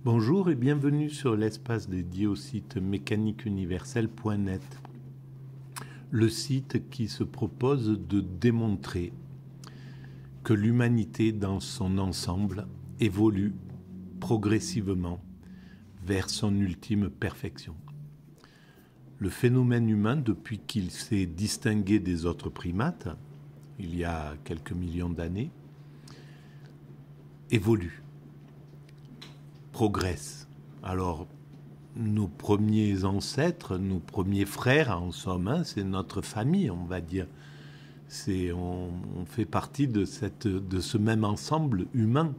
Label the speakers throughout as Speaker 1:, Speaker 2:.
Speaker 1: Bonjour et bienvenue sur l'espace dédié au site mécaniqueuniverselle.net, le site qui se propose de démontrer que l'humanité dans son ensemble évolue progressivement vers son ultime perfection. Le phénomène humain, depuis qu'il s'est distingué des autres primates, il y a quelques millions d'années, évolue, progresse. Alors, nos premiers ancêtres, nos premiers frères, en somme, c'est notre famille, on va dire. On fait partie de ce même ensemble humain.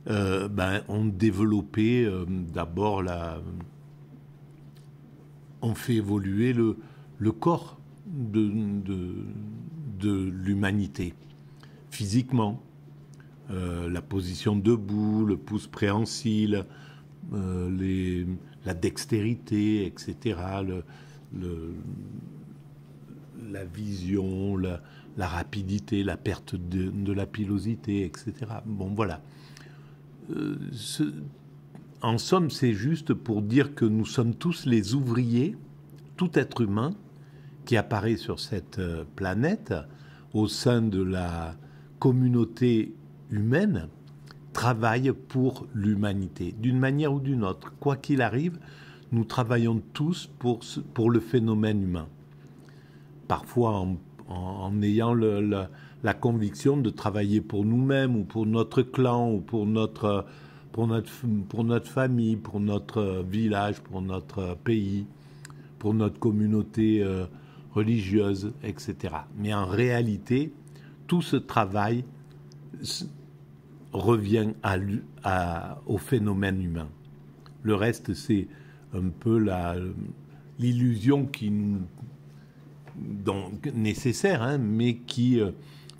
Speaker 1: On développait d'abord on fait évoluer le corps de l'humanité, physiquement. La position debout, le pouce préhensile, la dextérité, etc., la vision, la rapidité, la perte de la pilosité, etc. Bon, voilà. En somme, c'est juste pour dire que nous sommes tous les ouvriers, tout être humain qui apparaît sur cette planète au sein de la communauté humaine travaille pour l'humanité, d'une manière ou d'une autre. Quoi qu'il arrive, nous travaillons tous pour le phénomène humain. Parfois en ayant la conviction de travailler pour nous-mêmes ou pour notre clan ou pour notre famille, pour notre village, pour notre pays, pour notre communauté religieuse, etc. Mais en réalité, tout ce travail revient au phénomène humain. Le reste, c'est un peu l'illusion nécessaire, mais qui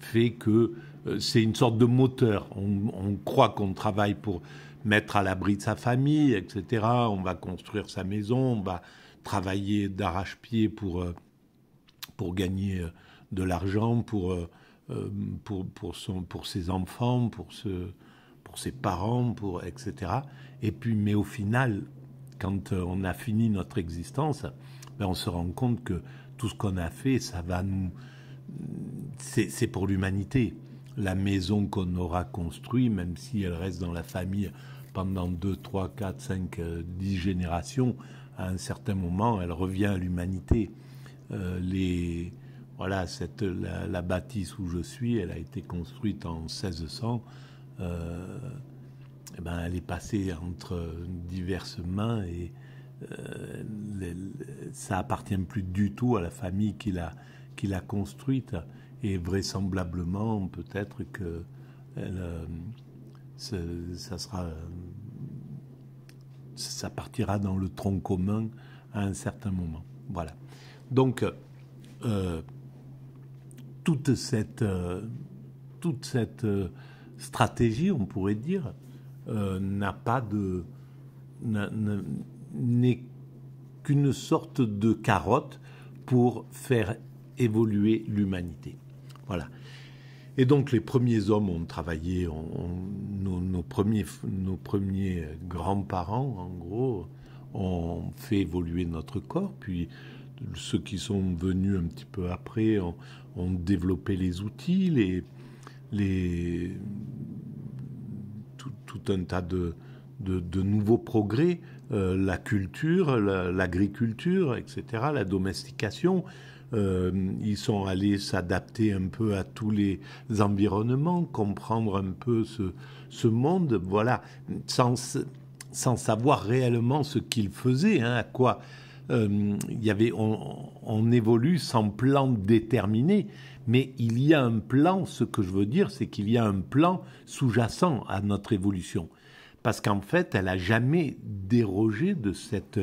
Speaker 1: fait que c'est une sorte de moteur. On croit qu'on travaille pour mettre à l'abri de sa famille, etc. On va construire sa maison, on va travailler d'arrache-pied pour gagner de l'argent, pour ses enfants, pour ses parents, etc. Et puis, mais au final, quand on a fini notre existence, on se rend compte que tout ce qu'on a fait, c'est pour l'humanité. La maison qu'on aura construite, même si elle reste dans la famille pendant 2, 3, 4, 5, 10 générations, à un certain moment, elle revient à l'humanité. Voilà, la bâtisse où je suis, elle a été construite en 1600. Elle est passée entre diverses mains et ça appartient plus du tout à la famille qui l'a construite. Et vraisemblablement, peut-être que ça partira dans le tronc commun à un certain moment. Voilà. Donc, toute cette stratégie, on pourrait dire, n'est qu'une sorte de carotte pour faire évoluer l'humanité. Voilà. Et donc les premiers hommes ont travaillé, nos premiers grands-parents, en gros, ont fait évoluer notre corps, puis ceux qui sont venus un petit peu après ont développé les outils, tout un tas de nouveaux progrès, la culture, l'agriculture, etc., la domestication. Ils sont allés s'adapter un peu à tous les environnements, comprendre un peu ce monde, voilà, sans savoir réellement ce qu'ils faisaient, à quoi on évolue sans plan déterminé, mais il y a un plan. Ce que je veux dire, c'est qu'il y a un plan sous-jacent à notre évolution, parce qu'en fait, elle n'a jamais dérogé de cet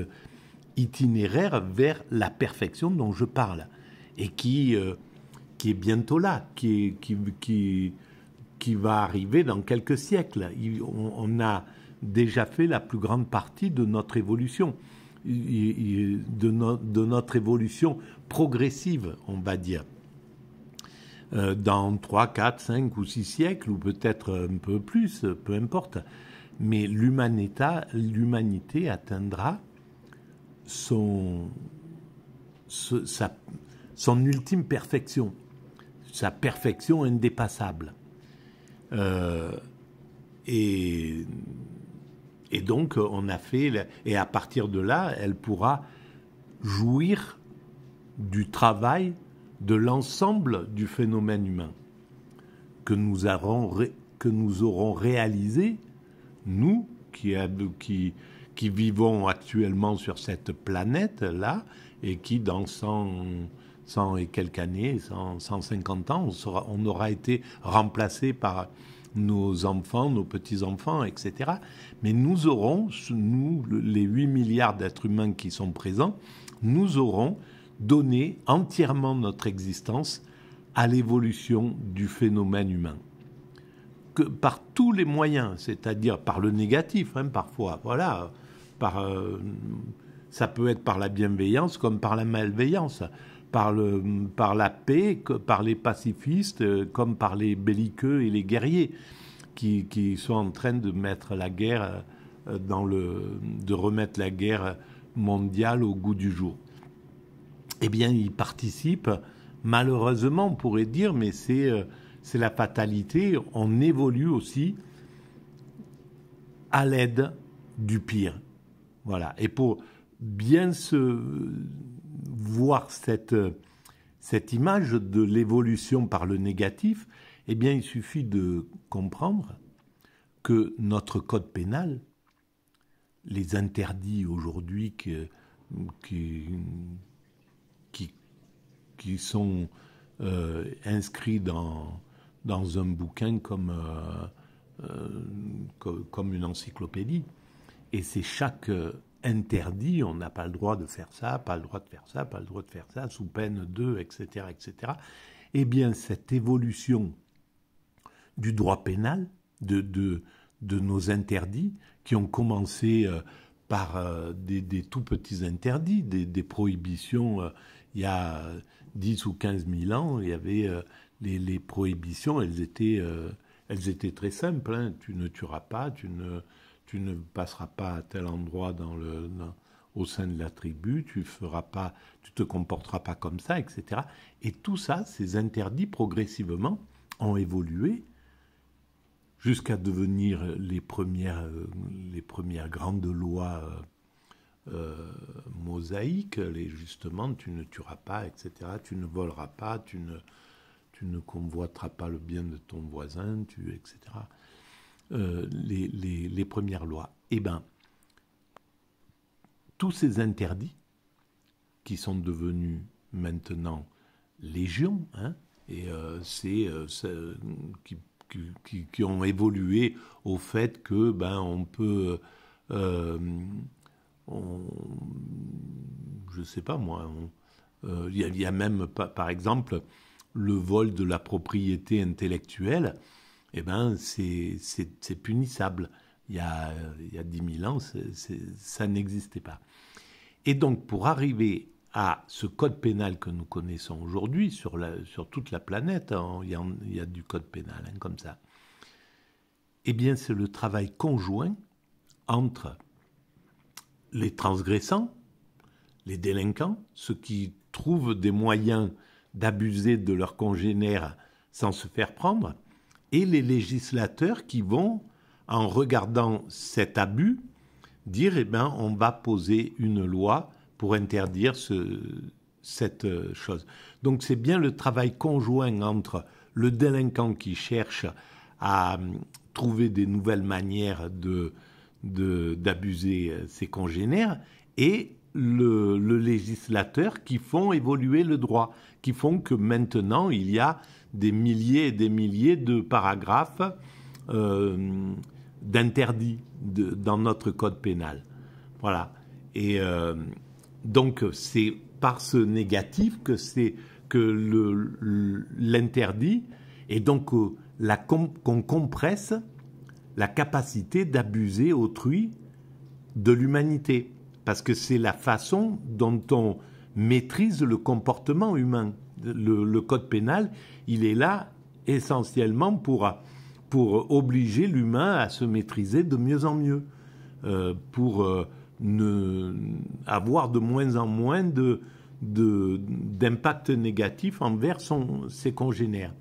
Speaker 1: itinéraire vers la perfection dont je parle, et qui est bientôt là, qui va arriver dans quelques siècles. On a déjà fait la plus grande partie de notre évolution, de notre évolution progressive, on va dire. Dans 3, 4, 5 ou 6 siècles, ou peut-être un peu plus, peu importe. mais l'humanité atteindra son ultime perfection, sa perfection indépassable. Et donc, on a fait... Et à partir de là, elle pourra jouir du travail de l'ensemble du phénomène humain que nous aurons réalisé, nous qui vivons actuellement sur cette planète-là, et qui, dans 100 et quelques années, 150 ans, on aura été remplacé par nos enfants, nos petits-enfants, etc. Mais nous aurons, les 8 milliards d'êtres humains qui sont présents, nous aurons donné entièrement notre existence à l'évolution du phénomène humain. Que par tous les moyens, c'est-à-dire par le négatif, parfois, voilà, ça peut être par la bienveillance comme par la malveillance, par la paix, par les pacifistes, comme par les belliqueux et les guerriers qui sont en train de mettre la guerre de remettre la guerre mondiale au goût du jour. Eh bien, ils participent, malheureusement, on pourrait dire, mais c'est la fatalité. On évolue aussi à l'aide du pire. Voilà. Et pour bien se voir cette image de l'évolution par le négatif, eh bien, il suffit de comprendre que notre code pénal, les interdits aujourd'hui qui sont inscrits dans un bouquin comme une encyclopédie, et c'est chaque interdit, on n'a pas le droit de faire ça, pas le droit de faire ça, pas le droit de faire ça, sous peine de, etc., etc. Eh bien, cette évolution du droit pénal, de nos interdits, qui ont commencé par des tout petits interdits, des prohibitions. Il y a 10 ou 15 000 ans, il y avait les prohibitions, elles étaient très simples. Tu ne tueras pas, tu ne passeras pas à tel endroit au sein de la tribu, tu te comporteras pas comme ça, etc. Et tout ça, ces interdits, progressivement, ont évolué jusqu'à devenir les premières grandes lois mosaïques, justement, tu ne tueras pas, etc., tu ne voleras pas, tu ne convoiteras pas le bien de ton voisin, etc. Les premières lois. Eh bien, tous ces interdits qui sont devenus maintenant légion, et qui ont évolué au fait que on peut, je sais pas moi, il y a même par exemple le vol de la propriété intellectuelle. Eh ben c'est punissable. Il y a 10 000 ans, ça n'existait pas. Et donc, pour arriver à ce code pénal que nous connaissons aujourd'hui, sur toute la planète, il y a du code pénal, comme ça, eh bien, c'est le travail conjoint entre les transgressants, les délinquants, ceux qui trouvent des moyens d'abuser de leurs congénères sans se faire prendre, et les législateurs qui vont, en regardant cet abus, dire on va poser une loi pour interdire cette chose. Donc c'est bien le travail conjoint entre le délinquant qui cherche à trouver des nouvelles manières d'abuser ses congénères et le législateur qui font évoluer le droit, qui font que maintenant il y a des milliers et des milliers de paragraphes d'interdits dans notre code pénal. Voilà. Et donc c'est par ce négatif que l'interdit, et donc qu'on compresse la capacité d'abuser autrui de l'humanité. Parce que c'est la façon dont on maîtrise le comportement humain. Le code pénal, il est là essentiellement pour pour obliger l'humain à se maîtriser de mieux en mieux, pour avoir de moins en moins d'impact négatif envers ses congénères.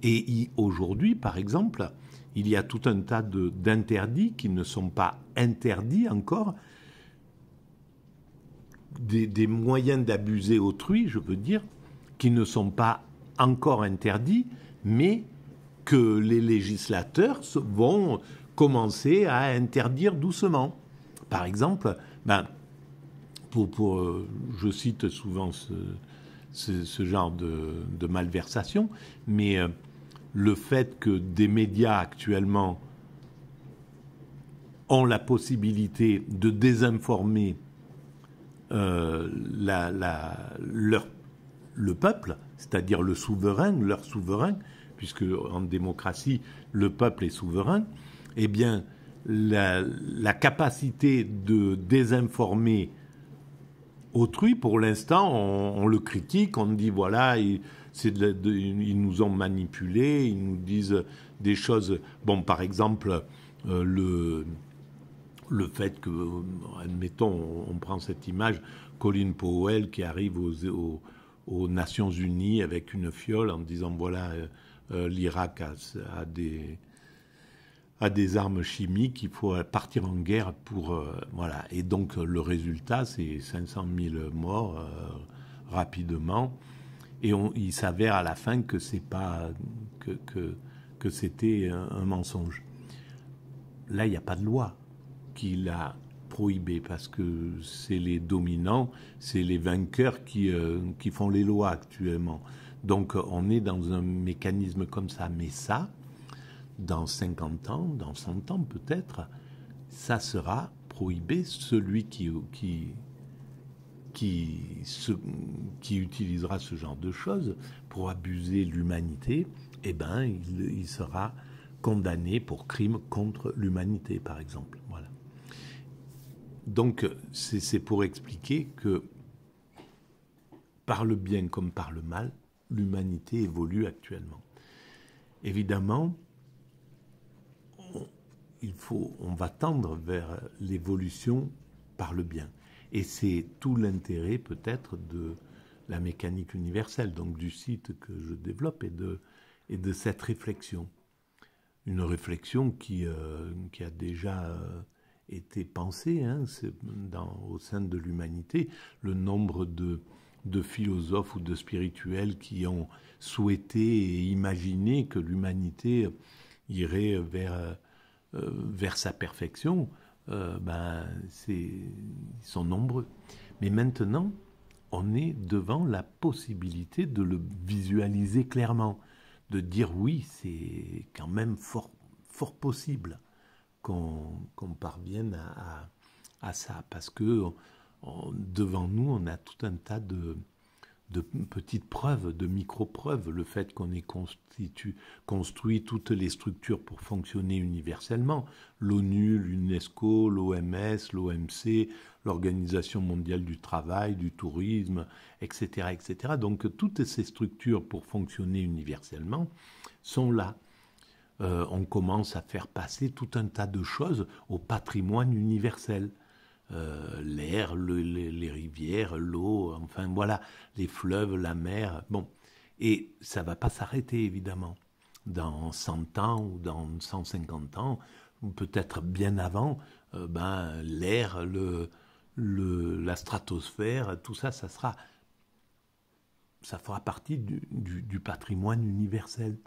Speaker 1: Et aujourd'hui, par exemple, il y a tout un tas d'interdits qui ne sont pas interdits encore, des moyens d'abuser autrui, je veux dire, qui ne sont pas encore interdits, mais que les législateurs vont commencer à interdire doucement. Par exemple, je cite souvent ce genre de malversation, mais le fait que des médias actuellement ont la possibilité de désinformer le peuple, c'est-à-dire le souverain, leur souverain, puisque en démocratie, le peuple est souverain, eh bien, la capacité de désinformer autrui, pour l'instant, on le critique, on dit, voilà, ils nous ont manipulés, ils nous disent des choses... Bon, par exemple, le fait que, admettons, on prend cette image, Colin Powell qui arrive aux Nations Unies avec une fiole en disant, voilà, l'Irak a des armes chimiques, il faut partir en guerre pour... voilà. Et donc, le résultat, c'est 500 000 morts rapidement. Et il s'avère à la fin que c'est pas... que c'était un mensonge. Là, il n'y a pas de loi qui l'a prohibé, parce que c'est les dominants, c'est les vainqueurs qui font les lois actuellement. Donc, on est dans un mécanisme comme ça. Mais ça... dans 50 ans, dans 100 ans peut-être, ça sera prohibé. Celui qui utilisera ce genre de choses pour abuser l'humanité, eh ben, il sera condamné pour crime contre l'humanité, par exemple. Voilà. Donc, c'est pour expliquer que, par le bien comme par le mal, l'humanité évolue actuellement. Évidemment, on va tendre vers l'évolution par le bien. Et c'est tout l'intérêt peut-être de la mécanique universelle, donc du site que je développe et de cette réflexion. Une réflexion qui a déjà été pensée au sein de l'humanité. Le nombre de philosophes ou de spirituels qui ont souhaité et imaginé que l'humanité irait vers sa perfection, ils sont nombreux. Mais maintenant, on est devant la possibilité de le visualiser clairement, de dire oui, c'est quand même fort, fort possible qu'on parvienne à ça, parce que devant nous, on a tout un tas de petites preuves, de micro-preuves, le fait qu'on ait construit toutes les structures pour fonctionner universellement, l'ONU, l'UNESCO, l'OMS, l'OMC, l'Organisation mondiale du travail, du tourisme, etc., etc. Donc toutes ces structures pour fonctionner universellement sont là. On commence à faire passer tout un tas de choses au patrimoine universel. L'air, les rivières, l'eau, enfin voilà, les fleuves, la mer, bon. Et ça ne va pas s'arrêter, évidemment. Dans 100 ans ou dans 150 ans, ou peut-être bien avant, l'air, la stratosphère, tout ça, ça fera partie du patrimoine universel.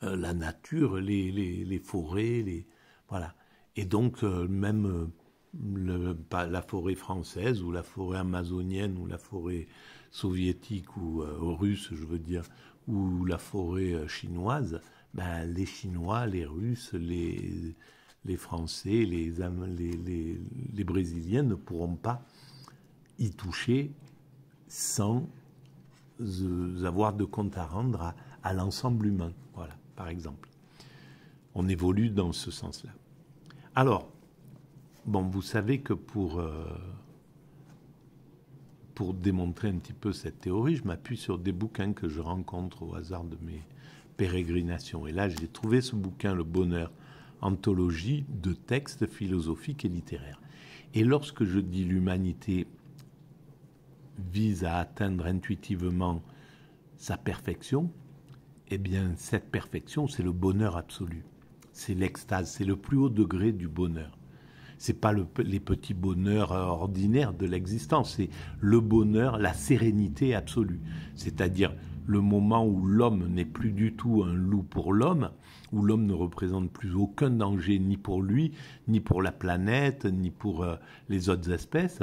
Speaker 1: La nature, les forêts, voilà. Et donc, même... la forêt française ou la forêt amazonienne ou la forêt soviétique ou russe, je veux dire, ou la forêt chinoise, les Chinois, les Russes, les Français, les Brésiliens ne pourront pas y toucher sans avoir de compte à rendre à l'ensemble humain. Voilà, par exemple. On évolue dans ce sens-là. Alors, bon, vous savez que pour démontrer un petit peu cette théorie, je m'appuie sur des bouquins que je rencontre au hasard de mes pérégrination. Et là, j'ai trouvé ce bouquin, Le Bonheur, anthologie de textes philosophiques et littéraires. Et lorsque je dis l'humanité vise à atteindre intuitivement sa perfection, eh bien, cette perfection, c'est le bonheur absolu. C'est l'extase, c'est le plus haut degré du bonheur. Ce n'est pas les petits bonheurs ordinaires de l'existence, c'est le bonheur, la sérénité absolue. C'est-à-dire le moment où l'homme n'est plus du tout un loup pour l'homme, où l'homme ne représente plus aucun danger ni pour lui, ni pour la planète, ni pour les autres espèces,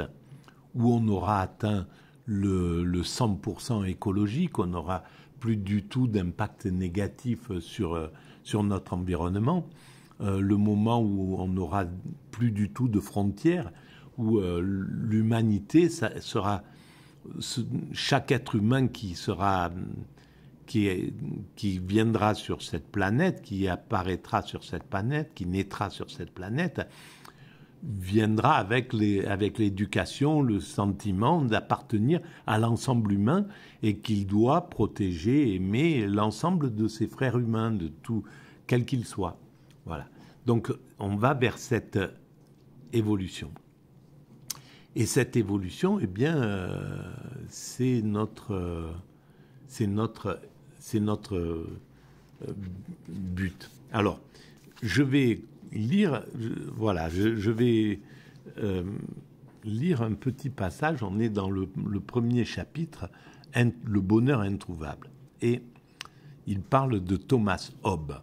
Speaker 1: où on aura atteint le 100% écologique, on n'aura plus du tout d'impact négatif sur notre environnement, le moment où on n'aura plus du tout de frontières, où l'humanité sera chaque être humain qui viendra sur cette planète, qui apparaîtra sur cette planète, qui naîtra sur cette planète, viendra avec l'éducation, le sentiment d'appartenir à l'ensemble humain et qu'il doit protéger, aimer l'ensemble de ses frères humains, de tout, quel qu'il soit. Voilà. Donc, on va vers cette évolution. Et cette évolution, eh bien, c'est notre but. Alors, je vais lire, je vais lire un petit passage. On est dans le premier chapitre, Le bonheur introuvable. Et il parle de Thomas Hobbes,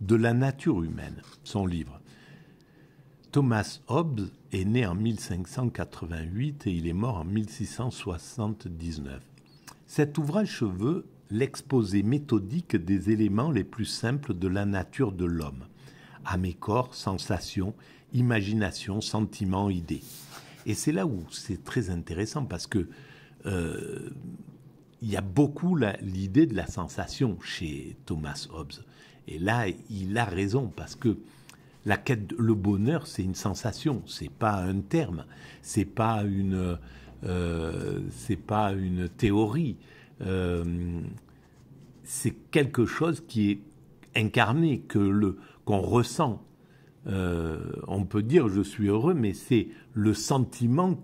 Speaker 1: de la nature humaine, son livre. Thomas Hobbes est né en 1588 et il est mort en 1679. Cet ouvrage se veut l'exposé méthodique des éléments les plus simples de la nature de l'homme. Âme et corps, sensations, imagination, sentiments, idées. Et c'est là où c'est très intéressant parce que il y a beaucoup l'idée de la sensation chez Thomas Hobbes. Et là, il a raison parce que la quête, le bonheur, c'est une sensation, c'est pas un terme, c'est pas une théorie. C'est quelque chose qui est incarné, qu'on ressent. On peut dire je suis heureux, mais c'est le sentiment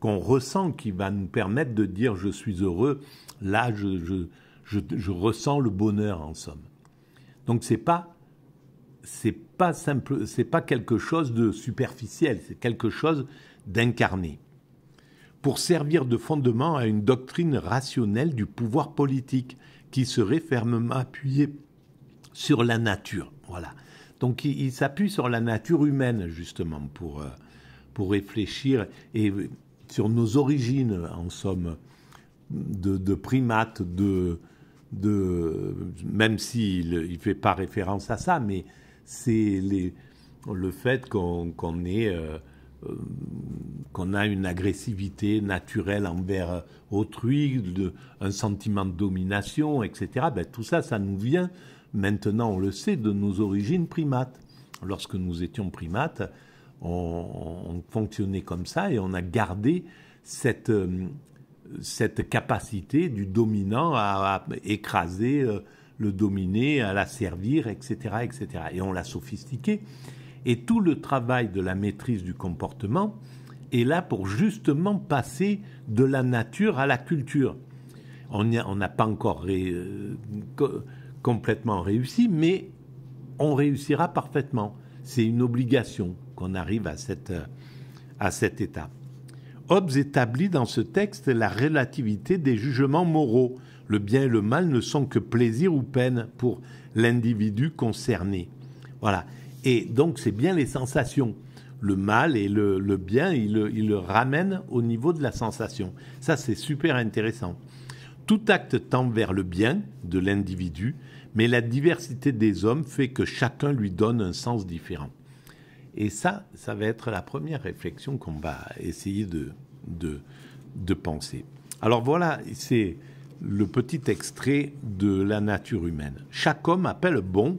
Speaker 1: qu'on ressent qui va nous permettre de dire je suis heureux. Là, je ressens le bonheur en somme. Donc c'est pas simple, c'est pas quelque chose de superficiel, c'est quelque chose d'incarné. Pour servir de fondement à une doctrine rationnelle du pouvoir politique qui serait fermement appuyée sur la nature. Voilà. Donc il s'appuie sur la nature humaine justement pour réfléchir et sur nos origines en somme de primates, même s'il ne fait pas référence à ça, mais c'est le fait qu'on a une agressivité naturelle envers autrui, un sentiment de domination, etc. Ben, tout ça, ça nous vient, maintenant on le sait, de nos origines primates. Lorsque nous étions primates, on fonctionnait comme ça et on a gardé cette capacité du dominant à écraser le dominé, à l'asservir, etc., etc. Et on l'a sophistiqué. Et tout le travail de la maîtrise du comportement est là pour justement passer de la nature à la culture. On n'a pas encore complètement réussi, mais on réussira parfaitement. C'est une obligation qu'on arrive à cet état. Hobbes établit dans ce texte la relativité des jugements moraux. Le bien et le mal ne sont que plaisir ou peine pour l'individu concerné. Voilà. Et donc, c'est bien les sensations. Le mal et le bien, il le ramène au niveau de la sensation. Ça, c'est super intéressant. Tout acte tend vers le bien de l'individu, mais la diversité des hommes fait que chacun lui donne un sens différent. Et ça va être la première réflexion qu'on va essayer de penser. Alors voilà, c'est le petit extrait de la nature humaine. Chaque homme appelle bon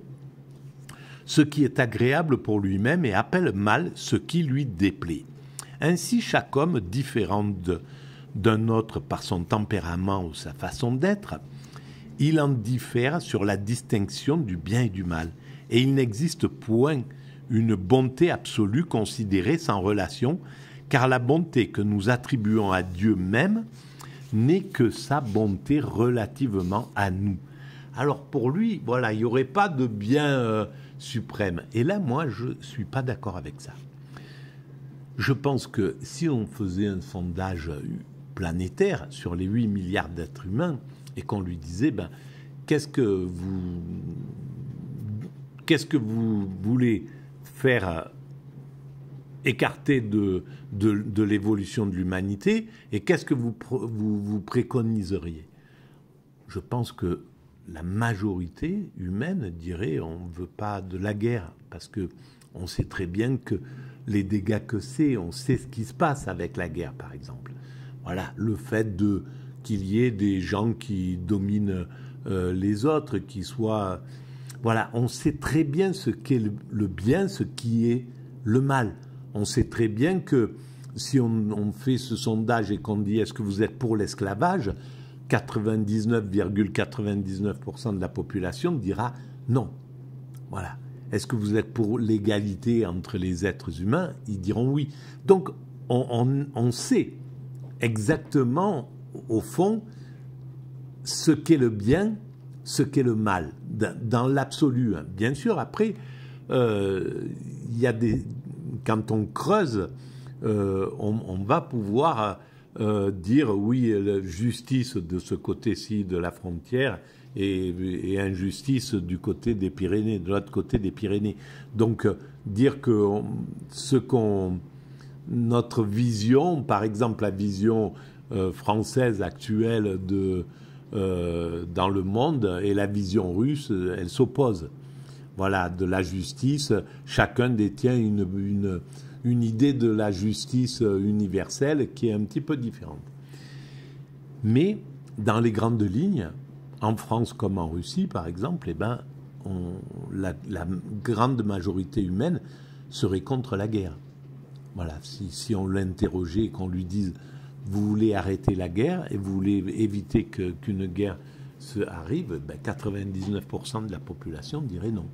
Speaker 1: ce qui est agréable pour lui-même et appelle mal ce qui lui déplaît. Ainsi, chaque homme, différent d'un autre par son tempérament ou sa façon d'être, il en diffère sur la distinction du bien et du mal. Et il n'existe point une bonté absolue considérée sans relation, car la bonté que nous attribuons à Dieu même n'est que sa bonté relativement à nous. Alors pour lui, voilà, il n'y aurait pas de bien suprême. Et là, moi, je ne suis pas d'accord avec ça. Je pense que si on faisait un sondage planétaire sur les 8 milliards d'êtres humains et qu'on lui disait, qu'est-ce que vous voulez faire écarter de l'évolution de l'humanité et qu'est-ce que vous préconiseriez? Je pense que la majorité humaine dirait on ne veut pas de la guerre parce que on sait très bien que les dégâts que c'est, on sait ce qui se passe avec la guerre par exemple. Voilà, le fait qu'il y ait des gens qui dominent les autres, qui soient... Voilà, on sait très bien ce qu'est le bien, ce qui est le mal. On sait très bien que si on fait ce sondage et qu'on dit est-ce que vous êtes pour l'esclavage, 99,99% de la population dira non. Voilà. Est-ce que vous êtes pour l'égalité entre les êtres humains? Ils diront oui. Donc, on sait exactement, au fond, ce qu'est le bien, ce qu'est le mal, dans l'absolu. Bien sûr, après, il y a quand on creuse, on va pouvoir dire oui, la justice de ce côté-ci de la frontière et injustice du côté des Pyrénées, de l'autre côté des Pyrénées. Donc, dire que notre vision, par exemple la vision française actuelle dans le monde et la vision russe, elles s'opposent. Voilà, de la justice, chacun détient une idée de la justice universelle qui est un petit peu différente. Mais dans les grandes lignes, en France comme en Russie par exemple, la grande majorité humaine serait contre la guerre. Voilà, si on l'interrogeait et qu'on lui dise vous voulez arrêter la guerre et vous voulez éviter qu'une guerre arrive, 99% de la population dirait non,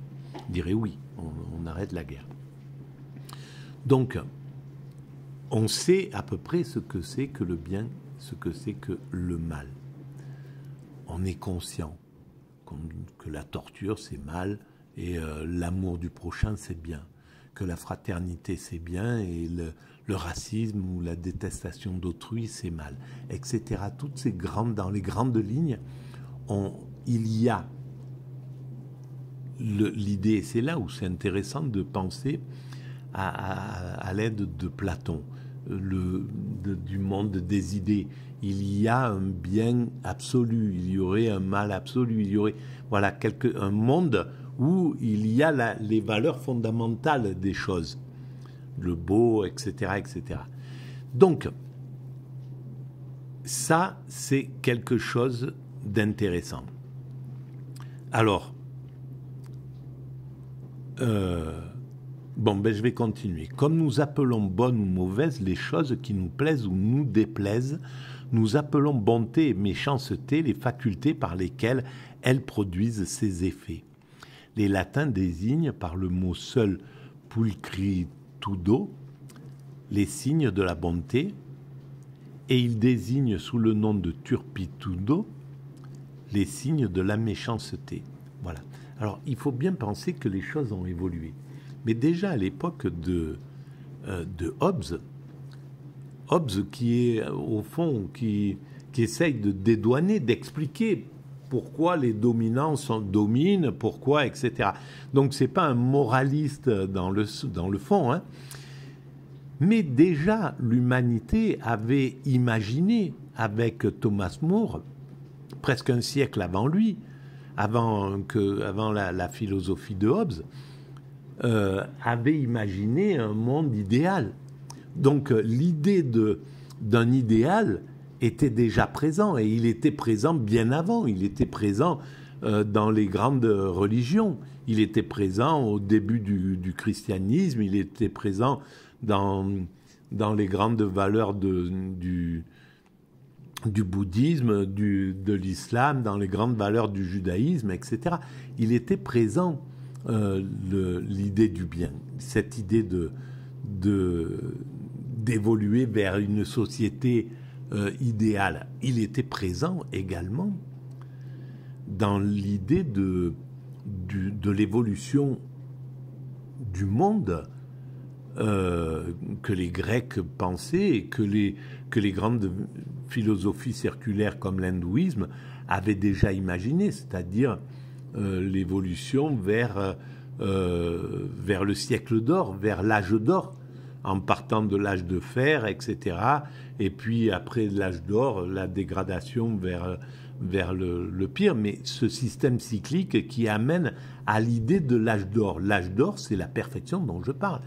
Speaker 1: dirait oui, on arrête la guerre. Donc, on sait à peu près ce que c'est que le bien, ce que c'est que le mal. On est conscient que la torture, c'est mal, et l'amour du prochain, c'est bien. Que la fraternité, c'est bien, et le racisme ou la détestation d'autrui, c'est mal, etc. Dans les grandes lignes, il y a l'idée, et c'est là où c'est intéressant de penser à l'aide de Platon, du monde des idées. Il y a un bien absolu, il y aurait un mal absolu, il y aurait un monde où il y a les valeurs fondamentales des choses, le beau, etc., etc. Donc, ça, c'est quelque chose d'intéressant. Alors, je vais continuer. Comme nous appelons bonnes ou mauvaises les choses qui nous plaisent ou nous déplaisent, nous appelons bonté et méchanceté les facultés par lesquelles elles produisent ces effets. Les latins désignent par le mot seul pulchritudo les signes de la bonté et ils désignent sous le nom de turpitudo les signes de la méchanceté. Voilà. Alors, il faut bien penser que les choses ont évolué. Mais déjà à l'époque de Hobbes qui est au fond, qui essaye de dédouaner, d'expliquer pourquoi les dominants dominent, pourquoi, etc. Donc c'est pas un moraliste dans le fond, hein. Mais déjà l'humanité avait imaginé avec Thomas More, presque un siècle avant lui, avant la philosophie de Hobbes, avait imaginé un monde idéal. Donc l'idée d'un idéal était déjà présent, et il était présent bien avant. Il était présent dans les grandes religions. Il était présent au début du christianisme. Il était présent dans les grandes valeurs du bouddhisme, de l'islam, dans les grandes valeurs du judaïsme, etc. Il était présent l'idée du bien, cette idée d'évoluer vers une société idéale. Il était présent également dans l'idée de l'évolution du monde que les Grecs pensaient et que les grandes philosophies circulaires comme l'hindouisme avaient déjà imaginé, c'est-à-dire l'évolution vers le siècle d'or, vers l'âge d'or, en partant de l'âge de fer, etc. Et puis après l'âge d'or, la dégradation vers le pire, mais ce système cyclique qui amène à l'idée de l'âge d'or. L'âge d'or, c'est la perfection dont je parle.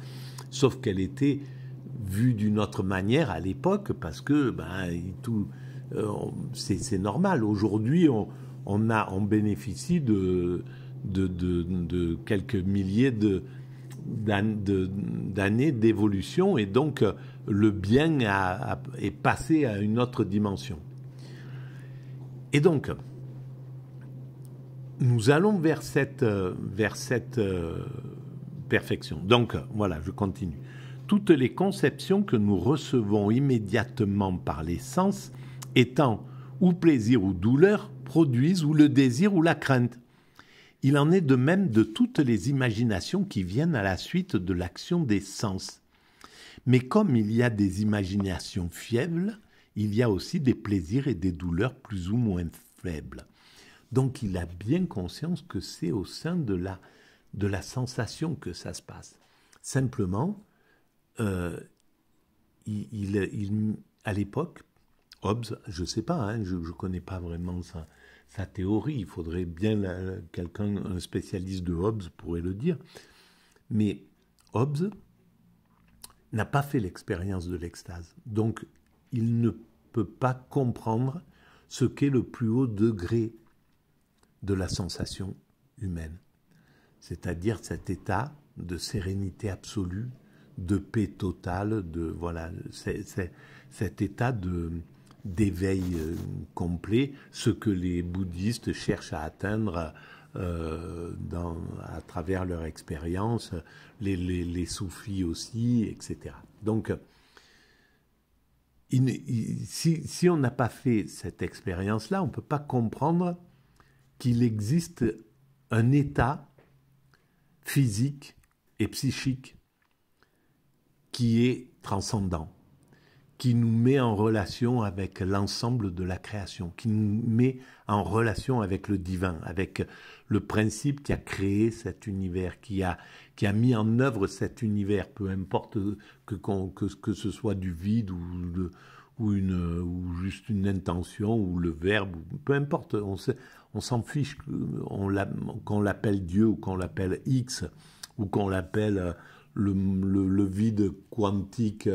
Speaker 1: Sauf qu'elle était vue d'une autre manière à l'époque, parce que c'est normal. Aujourd'hui, on bénéficie de quelques milliers d'années d'évolution, et donc le bien est passé à une autre dimension. Et donc, nous allons vers cette perfection. Donc, voilà, je continue. Toutes les conceptions que nous recevons immédiatement par les sens, étant ou plaisir ou douleur, produisent ou le désir ou la crainte. Il en est de même de toutes les imaginations qui viennent à la suite de l'action des sens. Mais comme il y a des imaginations faibles, il y a aussi des plaisirs et des douleurs plus ou moins faibles. Donc il a bien conscience que c'est au sein de la sensation que ça se passe. Simplement, à l'époque, Hobbes, je ne sais pas, je ne connais pas vraiment sa théorie, il faudrait bien un spécialiste de Hobbes pourrait le dire, mais Hobbes n'a pas fait l'expérience de l'extase. Donc, il ne peut pas comprendre ce qu'est le plus haut degré de la sensation humaine. C'est-à-dire cet état de sérénité absolue, de paix totale, cet état d'éveil complet, ce que les bouddhistes cherchent à atteindre à travers leur expérience, les soufis aussi, etc. Donc, si on n'a pas fait cette expérience-là, on ne peut pas comprendre qu'il existe un état physique et psychique qui est transcendant, qui nous met en relation avec l'ensemble de la création, qui nous met en relation avec le divin, avec le principe qui a créé cet univers, qui a mis en œuvre cet univers, peu importe que ce soit du vide ou juste une intention, ou le verbe, peu importe, on s'en fiche, qu'on l'appelle Dieu, ou qu'on l'appelle X, ou qu'on l'appelle le vide quantique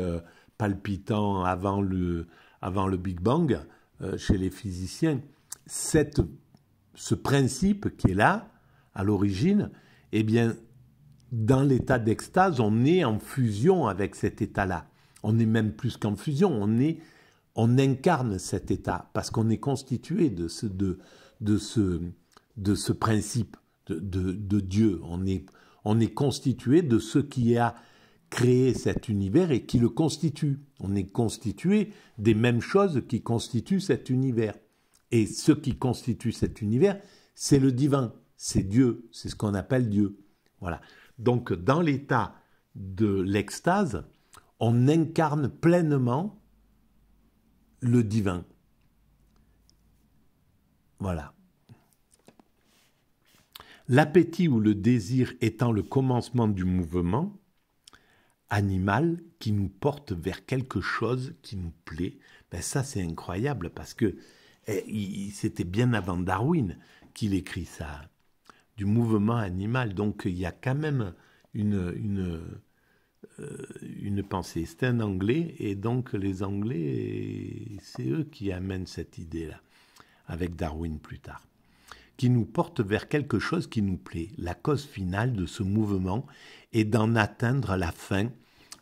Speaker 1: palpitant avant le Big Bang, chez les physiciens, ce principe qui est là, à l'origine, eh bien, dans l'état d'extase, on est en fusion avec cet état-là. On est même plus qu'en fusion, on incarne cet état, parce qu'on est constitué de ce principe de Dieu. On est constitué de ce qui a créé cet univers et qui le constitue. On est constitué des mêmes choses qui constituent cet univers. Et ce qui constitue cet univers, c'est le divin, c'est Dieu, c'est ce qu'on appelle Dieu. Voilà. Donc, dans l'état de l'extase, on incarne pleinement le divin. Voilà. L'appétit ou le désir étant le commencement du mouvement animal qui nous porte vers quelque chose qui nous plaît, ben ça c'est incroyable parce que c'était bien avant Darwin qu'il écrit ça, du mouvement animal. Donc il y a quand même une pensée. C'est un Anglais, et donc les Anglais, c'est eux qui amènent cette idée-là, avec Darwin plus tard, qui nous porte vers quelque chose qui nous plaît. La cause finale de ce mouvement est d'en atteindre la fin,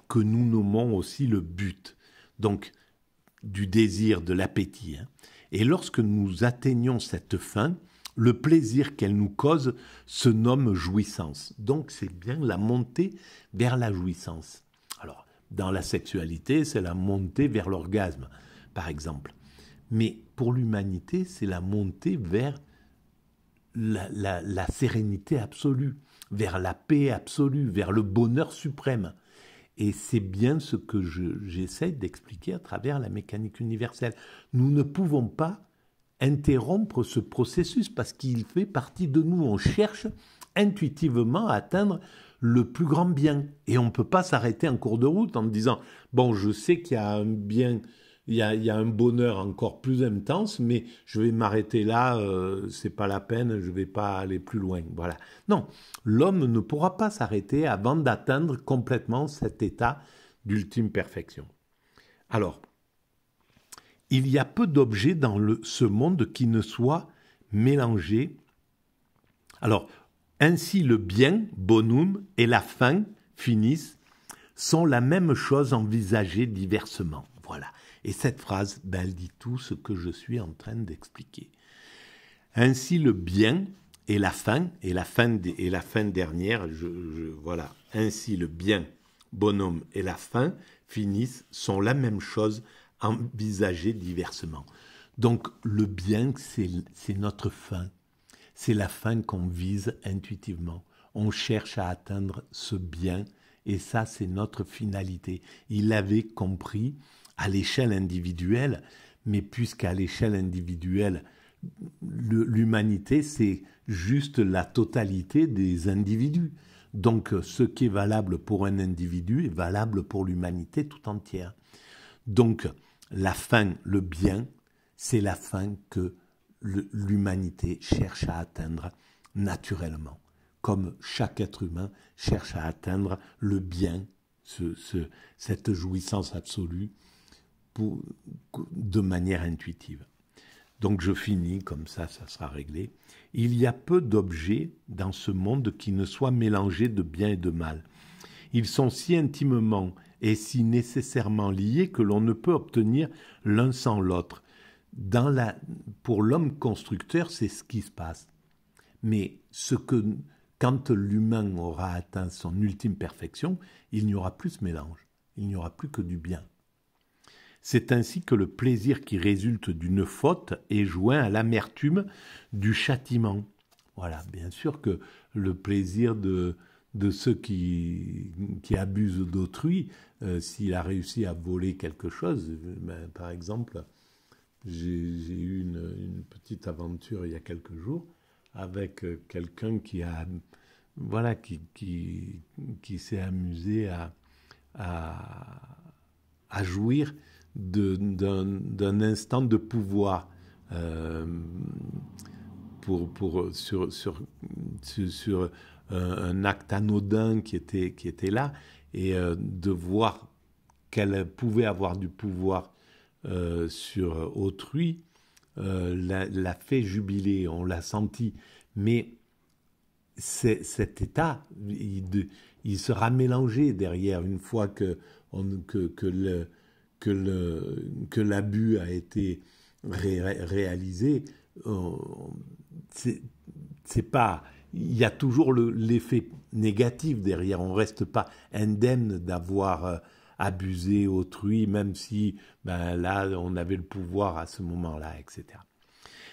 Speaker 1: que nous nommons aussi le but. Donc, du désir, de l'appétit. Hein. Et lorsque nous atteignons cette fin, le plaisir qu'elle nous cause se nomme jouissance. Donc c'est bien la montée vers la jouissance. Alors, dans la sexualité, c'est la montée vers l'orgasme, par exemple. Mais pour l'humanité, c'est la montée vers la sérénité absolue, vers la paix absolue, vers le bonheur suprême. Et c'est bien ce que j'essaie d'expliquer à travers la mécanique universelle. Nous ne pouvons pas interrompre ce processus parce qu'il fait partie de nous. On cherche intuitivement à atteindre le plus grand bien. Et on ne peut pas s'arrêter en cours de route en disant « Bon, je sais qu'il y a un bien, il y a un bonheur encore plus intense, mais je vais m'arrêter là, c'est pas la peine, je ne vais pas aller plus loin. » Voilà. Non, l'homme ne pourra pas s'arrêter avant d'atteindre complètement cet état d'ultime perfection. Alors, il y a peu d'objets dans ce monde qui ne soient mélangés. Alors, ainsi le bien, bonum, et la fin, finis, sont la même chose envisagée diversement. Voilà. Et cette phrase, elle dit tout ce que je suis en train d'expliquer. Ainsi le bien et la fin dernière, voilà. Ainsi le bien, bonhomme et la fin, finissent, sont la même chose envisagée diversement. Donc le bien, c'est notre fin. C'est la fin qu'on vise intuitivement. On cherche à atteindre ce bien et ça, c'est notre finalité. Il l'avait compris à l'échelle individuelle, mais puisqu'à l'échelle individuelle, l'humanité, c'est juste la totalité des individus. Donc, ce qui est valable pour un individu est valable pour l'humanité tout entière. Donc, la fin, le bien, c'est la fin que l'humanité cherche à atteindre naturellement, comme chaque être humain cherche à atteindre le bien, cette jouissance absolue, de manière intuitive. Donc je finis, comme ça sera réglé. Il y a peu d'objets dans ce monde qui ne soient mélangés de bien et de mal. Ils sont si intimement et si nécessairement liés que l'on ne peut obtenir l'un sans l'autre. Pour l'homme constructeur, c'est ce qui se passe. Mais quand l'humain aura atteint son ultime perfection, il n'y aura plus ce mélange. Il n'y aura plus que du bien. C'est ainsi que le plaisir qui résulte d'une faute est joint à l'amertume du châtiment. Voilà, bien sûr que le plaisir de ceux qui abusent d'autrui, s'il a réussi à voler quelque chose, par exemple, j'ai eu une petite aventure il y a quelques jours avec quelqu'un qui s'est amusé à jouir d'un instant de pouvoir sur un acte anodin qui était là, et de voir qu'elle pouvait avoir du pouvoir sur autrui l'a fait jubiler, on l'a senti. Mais cet état, il sera mélangé derrière, une fois que l'abus a été réalisé. C'est pas, il y a toujours l'effet négatif derrière. On reste pas indemne d'avoir abusé autrui, même si là on avait le pouvoir à ce moment-là, etc.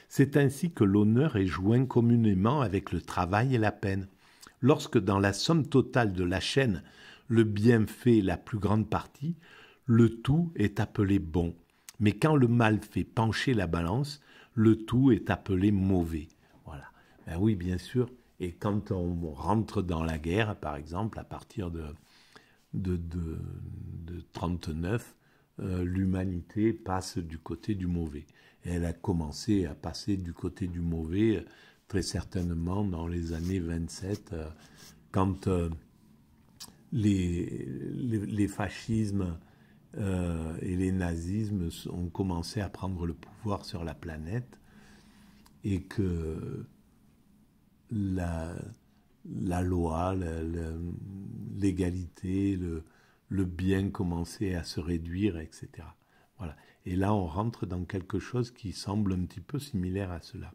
Speaker 1: C'est ainsi que l'honneur est joint communément avec le travail et la peine. Lorsque dans la somme totale de la chaîne, le bien fait la plus grande partie, le tout est appelé bon. Mais quand le mal fait pencher la balance, le tout est appelé mauvais. Voilà. Ben oui, bien sûr. Et quand on rentre dans la guerre, par exemple, à partir de 39, l'humanité passe du côté du mauvais. Et elle a commencé à passer du côté du mauvais, très certainement dans les années 27, quand les fascismes et les nazismes ont commencé à prendre le pouvoir sur la planète, et que la loi, l'égalité, le bien commençait à se réduire, etc. Voilà. Et là, on rentre dans quelque chose qui semble un petit peu similaire à cela.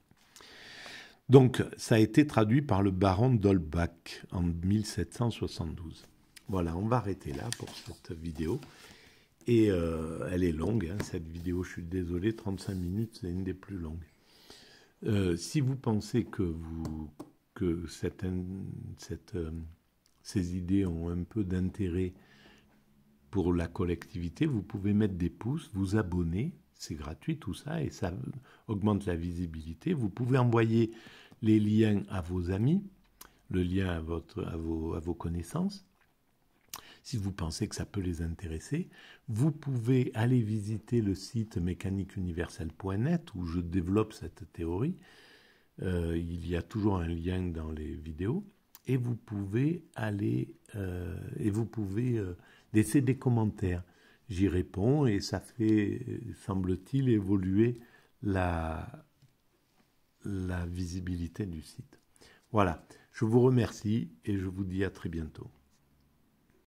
Speaker 1: Donc, ça a été traduit par le baron d'Holbach en 1772. Voilà, on va arrêter là pour cette vidéo. Et elle est longue, hein, cette vidéo, je suis désolé, 35 minutes, c'est une des plus longues. Si vous pensez que ces idées ont un peu d'intérêt pour la collectivité, vous pouvez mettre des pouces, vous abonner, c'est gratuit tout ça, et ça augmente la visibilité. Vous pouvez envoyer les liens à vos amis, le lien à vos connaissances. Si vous pensez que ça peut les intéresser, vous pouvez aller visiter le site mécaniqueuniverselle.net où je développe cette théorie. Il y a toujours un lien dans les vidéos. Et vous pouvez laisser des commentaires. J'y réponds et ça fait, semble-t-il, évoluer la visibilité du site. Voilà, je vous remercie et je vous dis à très bientôt.